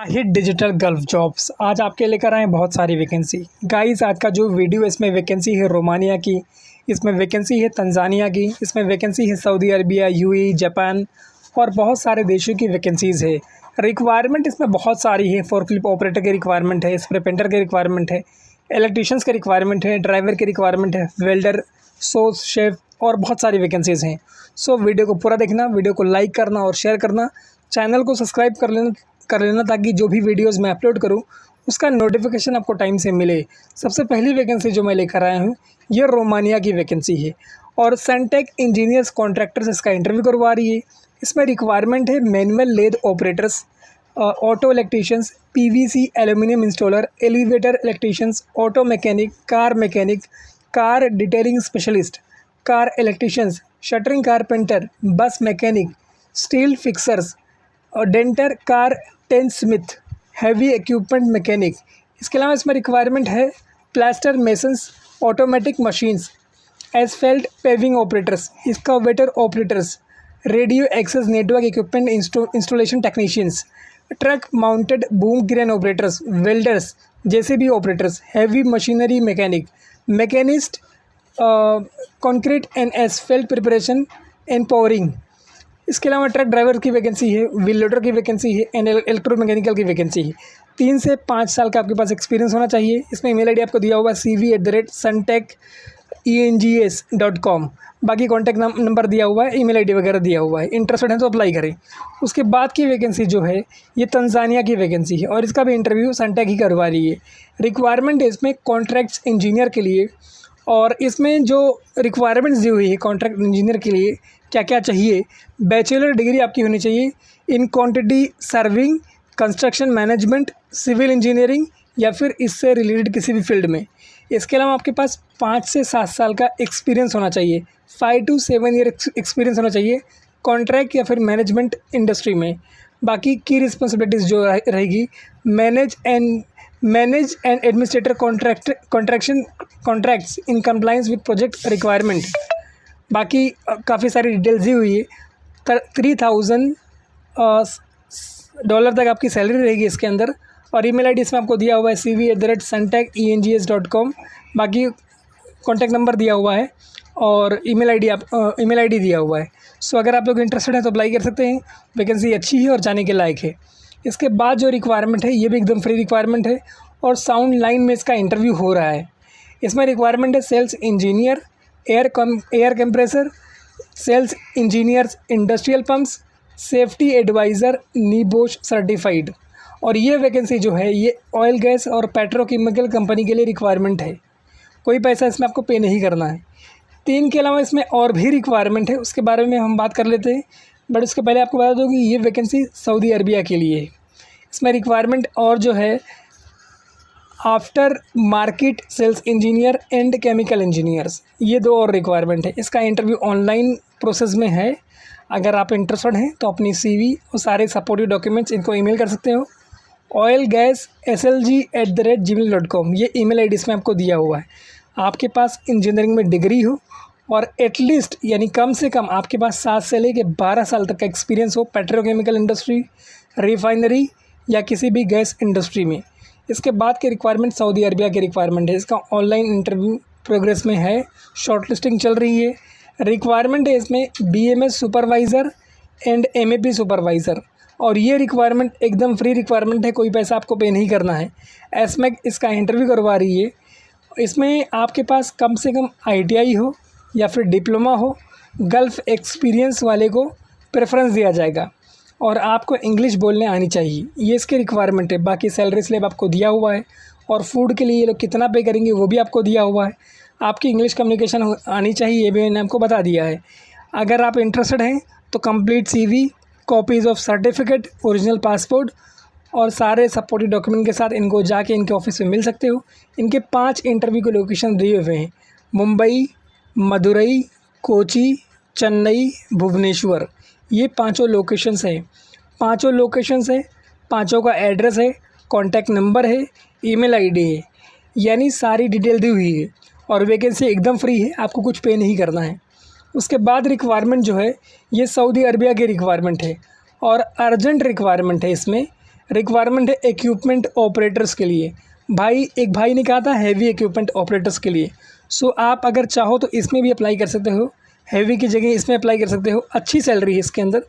Hit digital gulf jobs आज आपके लेकर आए हैं बहुत सारी वैकेंसी। गाइस आज का जो वीडियो इसमें वैकेंसी है रोमानिया की, इसमें वैकेंसी है तंजानिया की, इसमें वैकेंसी है सऊदी अरबिया, यूएई, जापान और बहुत सारे देशों की वैकेंसीज़ है। रिक्वायरमेंट इसमें बहुत सारी है। फोर्कलिफ्ट ऑपरेटर की रिक्वायरमेंट है, स्प्रे पेंटर की रिक्वायरमेंट है, इलेक्ट्रीशियंस की रिक्वायरमेंट है, ड्राइवर की रिक्वायरमेंट है, वेल्डर, सोस, शेफ़ और बहुत सारी वैकेंसीज़ हैं। सो वीडियो को पूरा देखना, वीडियो को लाइक करना और शेयर करना, चैनल को सब्सक्राइब कर लेना ताकि जो भी वीडियोस मैं अपलोड करूं उसका नोटिफिकेशन आपको टाइम से मिले। सबसे पहली वैकेंसी जो मैं लेकर आया हूं ये रोमानिया की वैकेंसी है और सनटेक इंजीनियर्स कॉन्ट्रैक्टर्स इसका इंटरव्यू करवा रही है। इसमें रिक्वायरमेंट है manual lathe operators, auto electricians, PVC aluminium installer, elevator electricians, auto mechanic, car detailing specialist, car electricians, shuttering carpenter, bus mechanic, steel fixers और denter, car tinsmith, heavy equipment mechanic. इसके अलावा इसमें requirement है plaster masons, automatic machines, asphalt paving operators, excavator operators, radio access network equipment installation technicians, truck mounted boom crane operators, welders, JCB operators, heavy machinery mechanic, machinist, concrete and Asphalt preparation and powering. इसके अलावा truck driver की vacancy है, wheel loader की vacancy है and electromechanical की vacancy है। 3 से 5 साल का आपके पास एक्सपीरियंस होना चाहिए। इसमें ईमेल आईडी आपको दिया हुआ है cv@suntechengs.com। बाकी कॉन्टैक्ट नंबर दिया हुआ है, ईमेल आईडी वगैरह दिया हुआ है। इंटरेस्टेड है तो अप्लाई करें। उसके बाद की वैकेंसी जो है ये तंजानिया की वैकेंसी है और इसका भी इंटरव्यू सनटेक ही करवा रही है। रिक्वायरमेंट है इसमें कॉन्ट्रैक्ट्स इंजीनियर के लिए और इसमें जो रिक्वायरमेंट्स दी हुई है कॉन्ट्रैक्ट इंजीनियर के लिए क्या क्या चाहिए। बैचलर डिग्री आपकी होनी चाहिए in quantity surveying, construction management, civil engineering या फिर इससे रिलेटेड किसी भी फील्ड में। इसके अलावा आपके पास 5 से 7 साल का एक्सपीरियंस होना चाहिए, 5 to 7 ईयर एक्सपीरियंस होना चाहिए कॉन्ट्रैक्ट या फिर मैनेजमेंट इंडस्ट्री में। बाकी की रिस्पॉन्सिबिलिटीज़ जो रहेगी manage and administrator contracts in compliance with project requirement. बाकी काफ़ी सारी डिटेल्स दी हुई है। $3,000 तक आपकी सैलरी रहेगी इसके अंदर और ईमेल आईडी इसमें आपको दिया हुआ है cv@suntechengs.com। बाकी कॉन्टैक्ट नंबर दिया हुआ है और ईमेल आईडी दिया हुआ है। सो अगर आप लोग इंटरेस्टेड हैं तो अप्लाई कर सकते हैं। वैकेंसी अच्छी है और जाने के लायक है। इसके बाद जो रिक्वायरमेंट है ये भी एकदम फ्री रिक्वायरमेंट है और साउंड लाइन में इसका इंटरव्यू हो रहा है। इसमें रिक्वायरमेंट है sales engineer, air compressor, sales engineers, industrial pumps, safety advisor, NEBOSH certified. और ये वैकेंसी जो है ये ऑयल गैस और पेट्रोकेमिकल कंपनी के लिए रिक्वायरमेंट है। कोई पैसा इसमें आपको पे नहीं करना है। 3 के अलावा इसमें और भी रिक्वायरमेंट है, उसके बारे में हम बात कर लेते हैं। बट उसके पहले आपको बता दूँ कि ये वैकेंसी सऊदी अरबिया के लिए है। इसमें रिक्वायरमेंट और जो है after market sales engineer and chemical engineers, ये 2 और रिक्वायरमेंट है। इसका इंटरव्यू ऑनलाइन प्रोसेस में है। अगर आप इंटरेस्टेड हैं तो अपनी CV और सारे सपोर्टिव डॉक्यूमेंट्स इनको ईमेल कर सकते हो oilgaslg@gmail.com। ये ईमेल आईडी इसमें आपको दिया हुआ है। आपके पास इंजीनियरिंग में डिग्री हो और एटलीस्ट यानी कम से कम आपके पास 7 से लेकर 12 साल तक का एक्सपीरियंस हो पेट्रोकेमिकल इंडस्ट्री, रिफाइनरी या किसी भी गैस इंडस्ट्री में। इसके बाद के रिक्वायरमेंट सऊदी अरबिया की रिक्वायरमेंट है। इसका ऑनलाइन इंटरव्यू प्रोग्रेस में है, शॉर्टलिस्टिंग चल रही है। रिक्वायरमेंट है इसमें BMS supervisor and MAP supervisor और ये रिक्वायरमेंट एकदम फ्री रिक्वायरमेंट है, कोई पैसा आपको पे नहीं करना है। एसमेक इसका इंटरव्यू करवा रही है। इसमें आपके पास कम से कम ITI हो या फिर डिप्लोमा हो, गल्फ़ एक्सपीरियंस वाले को प्रेफरेंस दिया जाएगा और आपको इंग्लिश बोलने आनी चाहिए। ये इसकी रिक्वायरमेंट है। बाकी सैलरी स्लेब आपको दिया हुआ है और फूड के लिए ये लोग कितना पे करेंगे वो भी आपको दिया हुआ है। आपकी इंग्लिश कम्युनिकेशन आनी चाहिए, ये भी मैंने आपको बता दिया है। अगर आप इंटरेस्टेड हैं तो complete CV, copies of certificate, original passport और सारे सपोर्टिव डॉक्यूमेंट के साथ इनको जाके इनके ऑफिस में मिल सकते हो। इनके 5 इंटरव्यू के लोकेशन दिए हुए हैं, मुंबई, मदुरई, कोची, चेन्नई, भुवनेश्वर। ये 5 लोकेशंस हैं। 5 लोकेशंस हैं, 5 का एड्रेस है, कॉन्टैक्ट नंबर है, ईमेल आईडी है, यानी सारी डिटेल दी हुई है और वैकेंसी एकदम फ्री है, आपको कुछ पे नहीं करना है। उसके बाद रिक्वायरमेंट जो है ये सऊदी अरबिया की रिक्वायरमेंट है और अर्जेंट रिक्वायरमेंट है। इसमें रिक्वायरमेंट है इक्विपमेंट ऑपरेटर्स के लिए। भाई एक भाई ने कहा था हैवी इक्विपमेंट ऑपरेटर्स के लिए। सो आप अगर चाहो तो इसमें भी अप्लाई कर सकते हो, हैवी की जगह इसमें अप्लाई कर सकते हो। अच्छी सैलरी है इसके अंदर,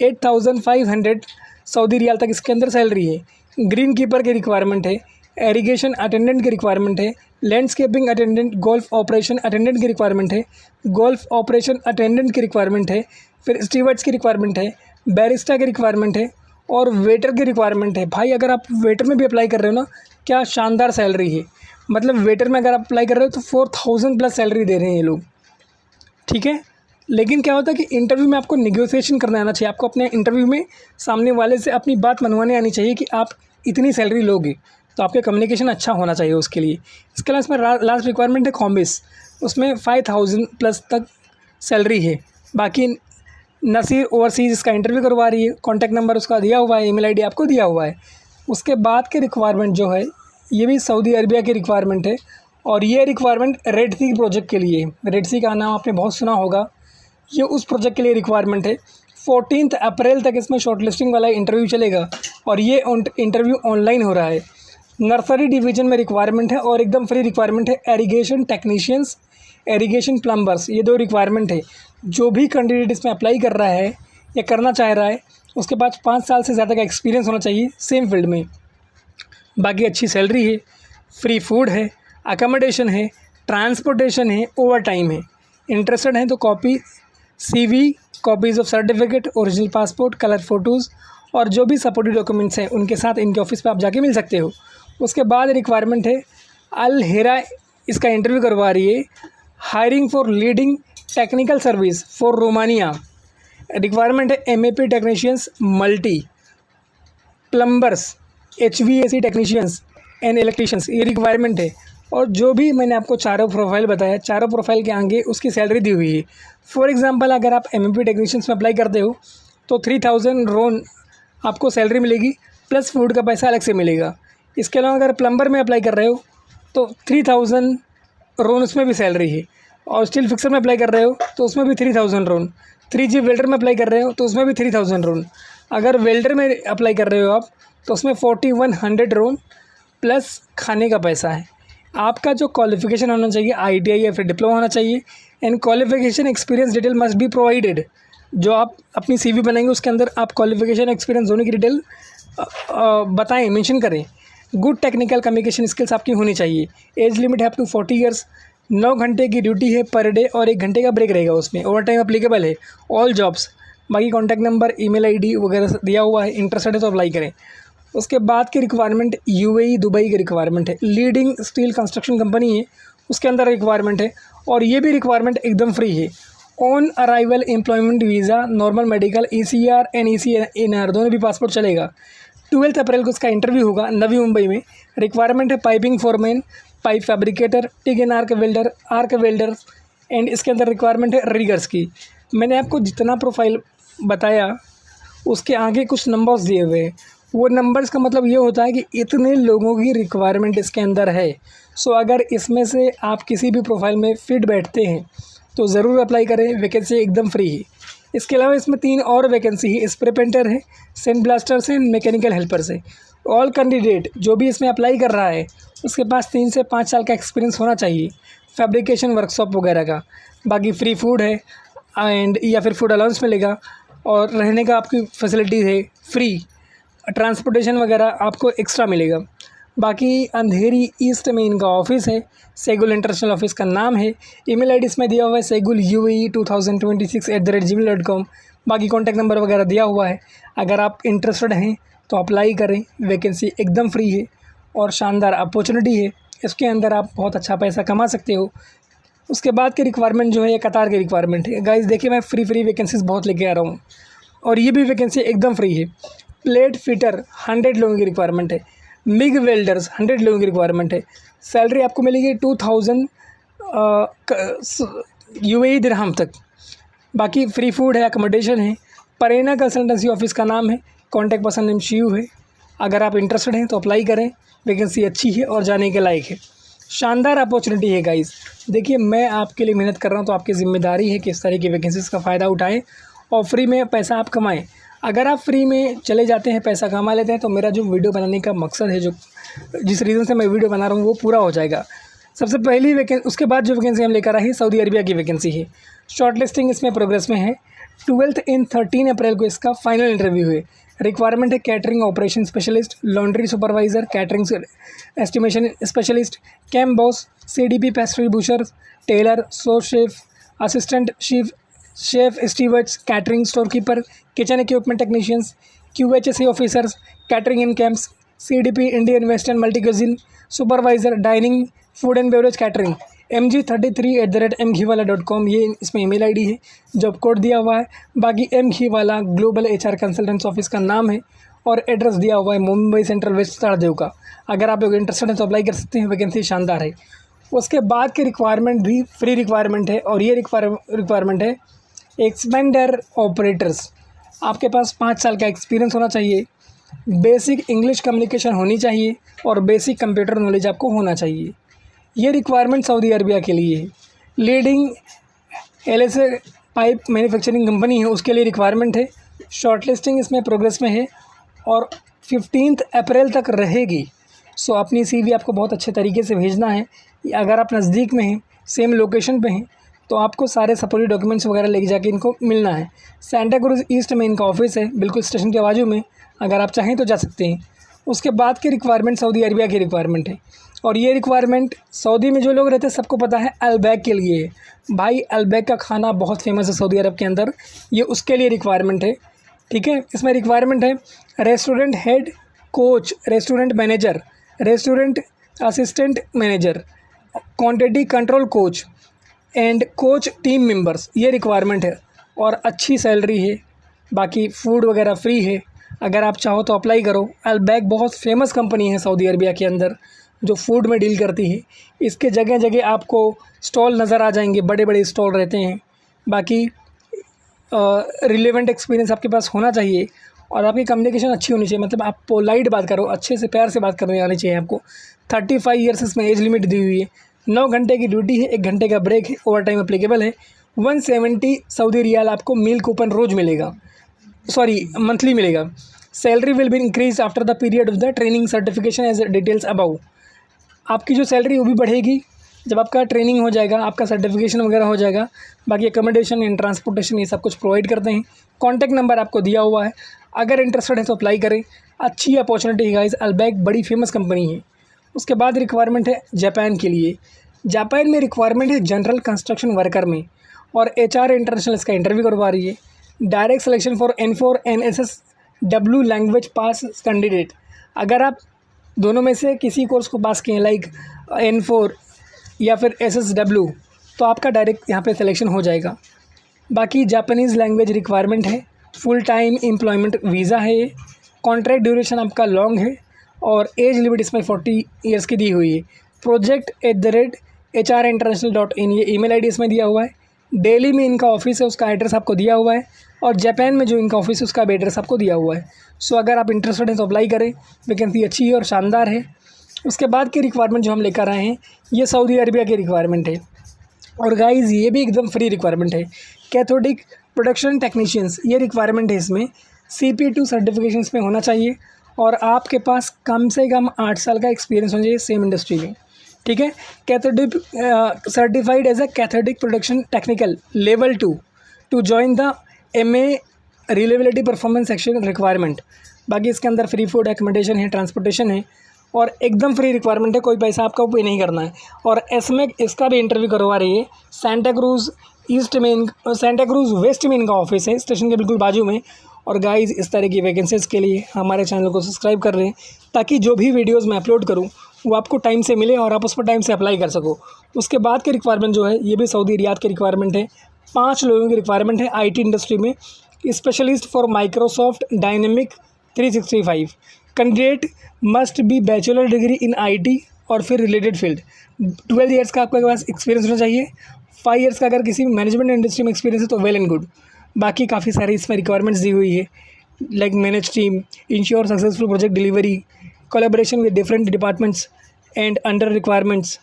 8500 सऊदी रियाल तक इसके अंदर सैलरी है। ग्रीन कीपर की रिक्वायरमेंट है, एरीगेशन अटेंडेंट की रिक्वायरमेंट है, landscaping attendant, golf operation attendant की रिक्वायरमेंट है, गोल्फ ऑपरेशन अटेंडेंट की रिक्वायरमेंट है, फिर स्टीवर्ड्स की रिक्वायरमेंट है, बैरिस्टा की रिक्वायरमेंट है और वेटर की रिक्वायरमेंट है। भाई अगर आप वेटर में भी अप्लाई कर रहे हो ना, क्या शानदार सैलरी है। मतलब वेटर में अगर आप अप्लाई कर रहे हो तो 4000 प्लस सैलरी दे रहे हैं ये लोग, ठीक है। लेकिन क्या होता है कि इंटरव्यू में आपको नेगोशिएशन करना आना चाहिए। आपको अपने इंटरव्यू में सामने वाले से अपनी बात मनवाने आनी चाहिए कि आप इतनी सैलरी लोगे, तो आपके कम्युनिकेशन अच्छा होना चाहिए उसके लिए। इसके अलावा इसमें लास्ट रिक्वायरमेंट है कॉम्बिस, उसमें 5000 प्लस तक सैलरी है। बाकी नसीर ओवरसीज़ इसका इंटरव्यू करवा रही है, कॉन्टैक्ट नंबर उसका दिया हुआ है, ईमेल आईडी आपको दिया हुआ है। उसके बाद के रिक्वायरमेंट जो है ये भी सऊदी अरबिया की रिक्वायरमेंट है और ये रिक्वायरमेंट रेड सी प्रोजेक्ट के लिए है। रेड सी का नाम आपने बहुत सुना होगा, ये उस प्रोजेक्ट के लिए रिक्वायरमेंट है। 14 अप्रैल तक इसमें शॉर्टलिस्टिंग वाला इंटरव्यू चलेगा और ये इंटरव्यू ऑनलाइन हो रहा है। नर्सरी डिवीज़न में रिक्वायरमेंट है और एकदम फ्री रिक्वायरमेंट है। एरीगेशन टेक्नीशियंस, एरीगेशन प्लम्बर्स, ये 2 रिक्वायरमेंट है। जो भी कैंडिडेट इसमें अप्लाई कर रहा है या करना चाह रहा है उसके पास 5 साल से ज़्यादा का एक्सपीरियंस होना चाहिए सेम फील्ड में। बाकी अच्छी सैलरी है, फ्री फूड है, अकोमोडेशन है, ट्रांसपोर्टेशन है, ओवर टाइम है। इंटरेस्टेड हैं तो copy CV, copies of certificate, original passport, colour photos और जो भी सपोर्टिव डॉक्यूमेंट्स हैं उनके साथ इनके ऑफिस पे आप जाके मिल सकते हो। उसके बाद रिक्वायरमेंट है अल हिरा, इसका इंटरव्यू करवा रही है। Hiring for leading technical service for Romania. Requirement है MEP technicians, multi plumbers, HVAC technicians and electricians, ये रिक्वायरमेंट है। और जो भी मैंने आपको चारों प्रोफाइल बताया, चारों प्रोफाइल के आगे उसकी सैलरी दी हुई है। फॉर एग्जांपल अगर आप MEP टेक्नीशियंस में अप्लाई करते हो तो 3000 रोन आपको सैलरी मिलेगी, प्लस फूड का पैसा अलग से मिलेगा। इसके अलावा अगर प्लम्बर में अप्लाई कर रहे हो तो 3000 रोन उसमें भी सैलरी है। और स्टील फिक्सर में अप्लाई कर रहे हो तो उसमें भी 3000 रोन। 3G वेल्डर में अप्लाई कर रहे हो तो उसमें भी 3000 रोन। अगर वेल्डर में अप्लाई कर रहे हो आप तो उसमें 4100 रोन प्लस खाने का पैसा है। आपका जो क्वालिफिकेशन होना चाहिए ITI या फिर डिप्लोमा होना चाहिए। And qualification experience detail must be provided. जो आप अपनी CV बनाएंगे उसके अंदर आप क्वालिफिकेशन एक्सपीरियंस होने की डिटेल बताएं, मेंशन करें। गुड टेक्निकल कम्युनिकेशन स्किल्स आपकी होनी चाहिए। एज लिमिट है अप टू 40 ईयर्स। 9 घंटे की ड्यूटी है पर डे और 1 घंटे का ब्रेक रहेगा उसमें। ओवर टाइम अप्लीकेबल है, ऑल जॉब्स। बाकी कॉन्टैक्ट नंबर, ईमेल ID वगैरह दिया हुआ है। इंटरेस्टेड है तो अप्लाई करें। उसके बाद की रिक्वायरमेंट UAE दुबई की रिक्वायरमेंट है। लीडिंग स्टील कंस्ट्रक्शन कंपनी है, उसके अंदर रिक्वायरमेंट है और ये भी रिक्वायरमेंट एकदम फ्री है। On arrival employment visa, normal medical, ECR and ECNR दोनों भी पासपोर्ट चलेगा। 12 अप्रैल को इसका इंटरव्यू होगा नवी मुंबई में। रिक्वायरमेंट है piping foreman, pipe fabricator, TIG and arc welder, arc welder and इसके अंदर रिक्वायरमेंट है रिगर्स की। मैंने आपको जितना प्रोफाइल बताया उसके आगे कुछ नंबर्स दिए हुए हैं। वो नंबर्स का मतलब ये होता है कि इतने लोगों की रिक्वायरमेंट इसके अंदर है। सो अगर इसमें से आप किसी भी प्रोफाइल में फिट बैठते हैं तो ज़रूर अप्लाई करें। वैकेंसी एकदम फ्री है। इसके अलावा इसमें 3 और वैकेंसी है। स्प्रे पेंटर है, सेंट ब्लास्टर्स है, मैकेनिकल हेल्पर्स है। ऑल कैंडिडेट जो भी इसमें अप्लाई कर रहा है उसके पास 3 से 5 साल का एक्सपीरियंस होना चाहिए, फैब्रिकेशन वर्कशॉप वगैरह का। बाकी फ्री फूड है एंड या फिर फूड अलाउंस मिलेगा और रहने का आपकी फैसिलिटीज़ है फ्री। ट्रांसपोर्टेशन वगैरह आपको एक्स्ट्रा मिलेगा। बाकी अंधेरी ईस्ट में इनका ऑफिस है। सेगुल इंटरनेशनल ऑफिस का नाम है। ईमेल ID इसमें दिया हुआ है segulle2026@gmail.com। बाकी कॉन्टैक्ट नंबर वगैरह दिया हुआ है। अगर आप इंटरेस्टेड हैं तो अप्लाई करें। वैकेंसी एकदम फ्री है और शानदार अपॉर्चुनिटी है। इसके अंदर आप बहुत अच्छा पैसा कमा सकते हो। उसके बाद की रिक्वायरमेंट जो है ये कतार की रिक्वायरमेंट है। गाइस देखिए, मैं फ्री वैकेंसीज़ बहुत लेके आ रहा हूँ और ये भी वैकेंसी एकदम फ्री है। प्लेट फिटर 100 लोगों की रिक्वायरमेंट है। मिग वेल्डर्स 100 लोगों की रिक्वायरमेंट है। सैलरी आपको मिलेगी 2000 UAE दिरहम तक। बाकी फ्री फूड है, अकोमोडेशन है। परेना कंसल्टेंसी ऑफिस का नाम है। कॉन्टैक्ट पर्सन नेम शिव है। अगर आप इंटरेस्टेड हैं तो अप्लाई करें। वैकेंसी अच्छी है और जाने के लायक है। शानदार अपॉर्चुनिटी है गाइस। देखिए, मैं आपके लिए मेहनत कर रहा हूँ तो आपकी ज़िम्मेदारी है कि इस तरह की वैकेंसीज़ का फ़ायदा उठाएं और फ्री में पैसा आप कमाएं। अगर आप फ्री में चले जाते हैं, पैसा कमा लेते हैं, तो मेरा जो वीडियो बनाने का मकसद है, जो जिस रीज़न से मैं वीडियो बना रहा हूँ, वो पूरा हो जाएगा। सबसे पहली उसके बाद जो वैकेंसी हम लेकर आए हैं, सऊदी अरबिया की वैकेंसी है। शॉर्ट लिस्टिंग इसमें प्रोग्रेस में है। 12th इन 13 अप्रैल को इसका फाइनल इंटरव्यू है। रिक्वायरमेंट है catering operation specialist, laundry supervisor, catering estimation specialist, camp boss, CDP pastry butcher, tailor, sous chef, assistant chef stewards, catering store keeper, kitchen equipment technicians, QHSE officers, catering in camps, CDP Indian western multi cuisine supervisor, dining, food and beverage catering. mg33@mghiwala.com ये इसमें email ID है। Job code दिया हुआ है। बाकी mghiwala global HR consultants office का नाम है और एड्रेस दिया हुआ है मुंबई सेंट्रल वेस्ट ताड़देव का। अगर आप लोग इंटरेस्टेड हैं तो अप्लाई कर सकते हैं, वैकेंसी शानदार है। उसके बाद की रिक्वायरमेंट भी फ्री रिक्वायरमेंट है और ये रिक्वायरमेंट है एक्सपेंडर ऑपरेटर्स। आपके पास 5 साल का एक्सपीरियंस होना चाहिए, बेसिक इंग्लिश कम्युनिकेशन होनी चाहिए और बेसिक कंप्यूटर नॉलेज आपको होना चाहिए। ये रिक्वायरमेंट सऊदी अरबिया के लिए है। Leading LSA pipe manufacturing company है, उसके लिए रिक्वायरमेंट है। शॉर्ट लिस्टिंग इसमें प्रोग्रेस में है और 15 अप्रैल तक रहेगी। सो अपनी CV आपको बहुत अच्छे तरीके से भेजना है। अगर आप नज़दीक में हैं, सेम लोकेशन पे हैं, तो आपको सारे सपोर्टिव डॉक्यूमेंट्स वगैरह लेके जाके इनको मिलना है। सेंटा क्रूज़ ईस्ट में इनका ऑफिस है, बिल्कुल स्टेशन के बाजू में। अगर आप चाहें तो जा सकते हैं। उसके बाद की रिक्वायरमेंट सऊदी अरबिया की रिक्वायरमेंट है और ये रिक्वायरमेंट सऊदी में जो लोग रहते हैं सबको पता है, अल्बैक के लिए है। भाई अल्बैक का खाना बहुत फेमस है सऊदी अरब के अंदर, ये उसके लिए रिक्वायरमेंट है। ठीक है, इसमें रिक्वायरमेंट है restaurant head coach, restaurant manager, restaurant assistant manager, quantity control coach and coach team members, ये रिक्वायरमेंट है और अच्छी सैलरी है। बाकी फूड वगैरह फ्री है। अगर आप चाहो तो अप्लाई करो। अल्बैक बहुत फेमस कंपनी है सऊदी अरबिया के अंदर जो फूड में डील करती है। इसके जगह जगह आपको स्टॉल नज़र आ जाएंगे, बड़े बड़े स्टॉल रहते हैं। बाकी रिलेवेंट एक्सपीरियंस आपके पास होना चाहिए और आपकी कम्युनिकेशन अच्छी होनी चाहिए, मतलब आप पोलाइट बात करो, अच्छे से प्यार से बात करने आनी चाहिए आपको। 35 ईयर्स इसमें एज लिमिट दी हुई है। 9 घंटे की ड्यूटी है, 1 घंटे का ब्रेक है, ओवर टाइम अप्लीकेबल है। 170 सऊदी रियाल आपको मील कूपन रोज़ मिलेगा, मंथली मिलेगा। Salary will be increase after the period of the training certification as details about. आपकी जो सैलरी वो भी बढ़ेगी जब आपका ट्रेनिंग हो जाएगा, आपका सर्टिफिकेशन वगैरह हो जाएगा। बाकी अकोमोडेशन एंड ट्रांसपोर्टेशन ये सब कुछ प्रोवाइड करते हैं। कॉन्टैक्ट नंबर आपको दिया हुआ है, अगर इंटरेस्टेड है तो अप्लाई करें। अच्छी अपॉर्चुनिटी है गाइस, अल्बैक बड़ी फेमस कंपनी है। उसके बाद रिक्वायरमेंट है जापान के लिए। जापान में रिक्वायरमेंट है जनरल कंस्ट्रक्शन वर्कर में और HR इंटरनेशनल इसका इंटरव्यू करवा रही है। Direct selection for N4 NSSW language pass candidate. अगर आप दोनों में से किसी कोर्स को पास किए, लाइक N4 या फिर SSW, तो आपका डायरेक्ट यहाँ पे सिलेक्शन हो जाएगा। बाकी जापानीज़ लैंग्वेज रिक्वायरमेंट है। फुल टाइम एम्प्लॉयमेंट वीज़ा है ये। कॉन्ट्रैक्ट ड्यूरेशन आपका लॉन्ग है और एज लिमिट इसमें 40 ईयर्स की दी हुई है। project@hrinternational.in ये ईमेल आईडी इसमें दिया हुआ है। दिल्ली में इनका ऑफिस है, उसका एड्रेस आपको दिया हुआ है और जापान में जो इनका ऑफिस है उसका भी एड्रेस आपको दिया हुआ है। सो अगर आप इंटरेस्टेड हैं तो अप्लाई करें, वैकेंसी अच्छी है और शानदार है। उसके बाद की रिक्वायरमेंट जो हम लेकर आए हैं ये सऊदी अरबिया की रिक्वायरमेंट है और गाइज़ ये भी एकदम फ्री रिक्वायरमेंट है। कैथोडिक प्रोडक्शन टेक्नीशियंस ये रिक्वायरमेंट है। इसमें CP2 सर्टिफिकेशन में होना चाहिए और आपके पास कम से कम 8 साल का एक्सपीरियंस होना चाहिए सेम इंडस्ट्री में। ठीक है, cathodic certified as a cathodic production technical level 2 to join the MA reliability performance section requirement. बाकी इसके अंदर फ्री फूड एकोमोडेशन है, ट्रांसपोर्टेशन है और एकदम फ्री रिक्वायरमेंट है, कोई पैसा आपको पे नहीं करना है। और इसमें इसका भी इंटरव्यू करवा रही है। सेंटा क्रूज़ वेस्ट में इनका ऑफिस है, स्टेशन के बिल्कुल बाजू में। और गाइज़ इस तरह की वैकेंसीज़ के लिए हमारे चैनल को सब्सक्राइब कर रहे हैं ताकि जो भी वीडियोज़ मैं अपलोड करूँ वो आपको टाइम से मिले और आप उस पर टाइम से अप्लाई कर सको। उसके बाद की रिक्वायरमेंट जो है ये भी सऊदी रियाद की रिक्वायरमेंट है। 5 लोगों की रिक्वायरमेंट है IT इंडस्ट्री में। Specialist for Microsoft dynamic 365। Candidate must be bachelor degree in IT और फिर रिलेटेड फील्ड। 12 ईयर्स का आपके पास एक्सपीरियंस होना चाहिए। 5 ईयर्स का अगर किसी मैनेजमेंट इंडस्ट्री में एक्सपीरियंस है तो वेल एंड गुड। बाकी काफ़ी सारी इसमें रिक्वायरमेंट्स दी हुई है, like manage team, ensure successful project delivery, collaboration with different departments and under requirements.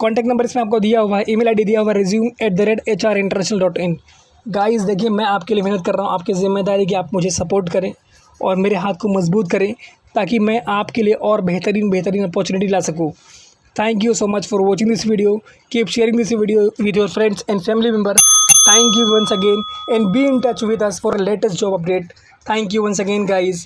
Contact number इसमें आपको दिया हुआ है, ईमेल आईडी दिया हुआ है resume@hrinternational.in। गाइस देखिए, मैं आपके लिए मेहनत कर रहा हूँ, आपकी ज़िम्मेदारी है कि आप मुझे सपोर्ट करें और मेरे हाथ को मजबूत करें ताकि मैं आपके लिए और बेहतरीन अपॉर्चुनिटी ला सकूँ। Thank you so much for watching this video. Keep sharing this video with your friends and family member. Thank you once again and be in touch with us for latest job update. Thank you once again, guys.